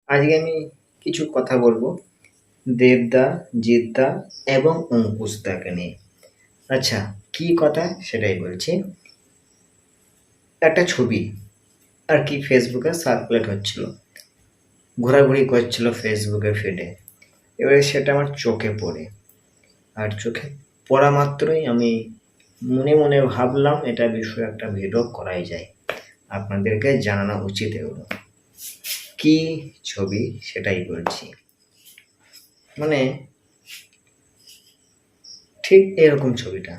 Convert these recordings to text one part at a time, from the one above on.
আজকে আমি কিছু কথা বলবো দেবদা, জিতদা এবং অঙ্কুশদাকে নিয়ে। আচ্ছা, কি কথা সেটাই বলছি। একটা ছবি আর কি ফেসবুকে সার্কুলেট হচ্ছিল, ঘোরাঘুরি করছিল ফেসবুকে ফিডে। এবারে সেটা আমার চোখে পড়ে, আর চোখে পড়া মাত্রই আমি মনে মনে ভাবলাম এটা বিষয়ে একটা ভিডিও করাই যায়, আপনাদেরকে জানানো উচিত। এগুলো কি ছবি সেটাই বলছি। মানে ঠিক এরকম ছবিটা,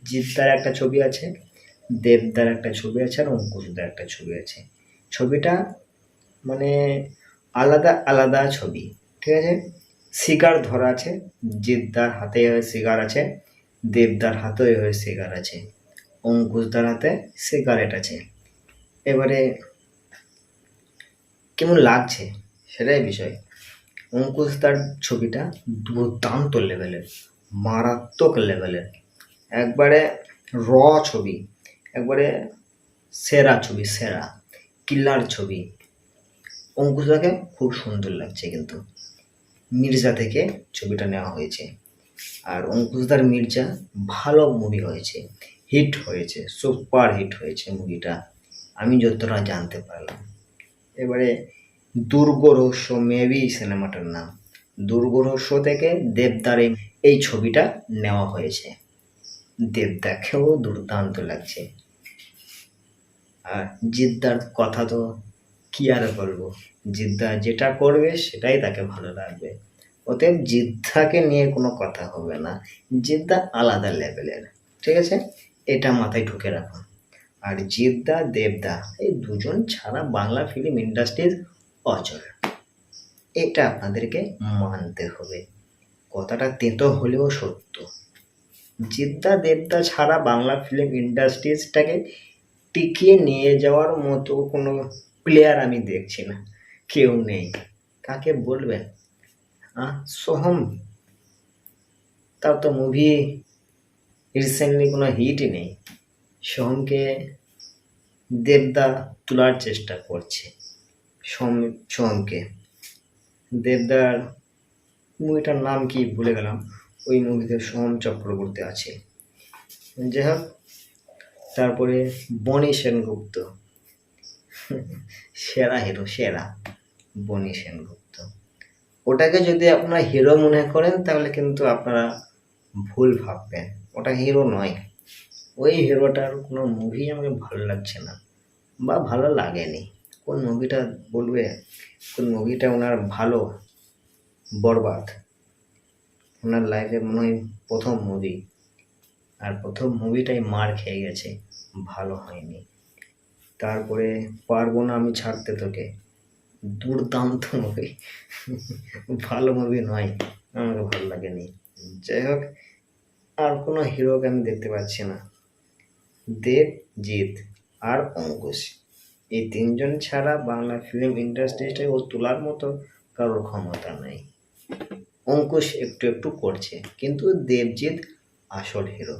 জিদ্দার একটা ছবি আছে, দেবদার একটা ছবি আছে, আর অঙ্কুশদার একটা ছবি আছে। ছবিটা মানে আলাদা আলাদা ছবি, ঠিক আছে। সিগার ধরা আছে, জিদ্দার হাতে সিগার আছে, দেবদার হাতেও সিগার আছে, অঙ্কুশদার হাতে সিগারেট আছে। এবারে কেমন লাগছে সেটাই বিষয়। অঙ্কুশদার ছবিটা দুর্দান্ত লেভেলের, মারাত্মক লেভেলের, একবারে র ছবি, একবারে সেরা ছবি, সেরা কিলার ছবি। অঙ্কুশদাকে খুব সুন্দর লাগছে, কিন্তু মির্জা থেকে ছবিটা নেওয়া হয়েছে। আর অঙ্কুশদার মির্জা ভালো মুভি হয়েছে, হিট হয়েছে, সুপার হিট হয়েছে মুভিটা, আমি যতটা জানতে পারলাম। এবারে দুর্গ রহস্য মেবি সিনেমাটার নাম, দুর্গ রহস্য থেকে দেবদার এই ছবিটা নেওয়া হয়েছে। দেবদাকেও দুর্দান্ত লাগছে। আর জিদ্দার কথা তো কি আর বলবো, জিদ্দা যেটা করবে সেটাই তাকে ভালো লাগবে, অতএব জিদ্দাকে নিয়ে কোনো কথা হবে না। জিদ্দা আলাদা লেভেলের, ঠিক আছে, এটা মাথায় ঢুকে রাখুন। আর জিদ্দা দেবদা এই দুজন ছাড়া বাংলা ফিল্ম ইন্ডাস্ট্রির অচল, এটা আপনাদেরকে মানতে হবে। কথাটা তেতো হলেও সত্য। জিদ্দা দেবদা ছাড়া বাংলা ফিল্ম ইন্ডাস্ট্রিজটাকে টিকিয়ে নিয়ে যাওয়ার মতো কোনো প্লেয়ার আমি দেখছি না, কেউ নেই। কাকে বলবেন? সোহম, তার তো মুভি রিসেন্টলি কোনো হিটই নেই। সোহমকে দেবদা তোলার চেষ্টা করছে, সোহমকে। দেবদার মুভিটার নাম কি ভুলে গেলাম, ওই মুভিতে সোহম চক্রবর্তী আছে। যাই হোক, তারপরে বনি সেনগুপ্ত, সেরা হিরো, সেরা বনি সেনগুপ্ত। ওটাকে যদি আপনারা হিরো মনে করেন তাহলে কিন্তু আপনারা ভুল ভাববেন, ওটা হিরো নয়। ওই হিরোটার কোনো মুভি আমাকে ভালো লাগছে না, বা ভালো লাগেনি। কোন মুভিটা বলবে, কোন মুভিটা ওনার ভালো? বরবাদ ওনার লাইফে মনে হয় প্রথম মুভি, আর প্রথম মুভিটাই মার খেয়ে গেছে, ভালো হয়নি। তারপরে পারবো না আমি ছাড়তে তোকে, দুর্দান্ত মুভি, ভালো মুভি নয়, আমাকে ভালো লাগেনি। যাই হোক, আর কোনো হিরোকে আমি দেখতে পাচ্ছি না। দেব, জিৎ আর অঙ্কুশ, এই তিনজন ছাড়া বাংলা ফিল্ম ইন্ডাস্ট্রিটাই ও তোলার মতো কারোর ক্ষমতা নেই। অঙ্কুশ একটু একটু করছে, কিন্তু দেবজিৎ আসল হিরো।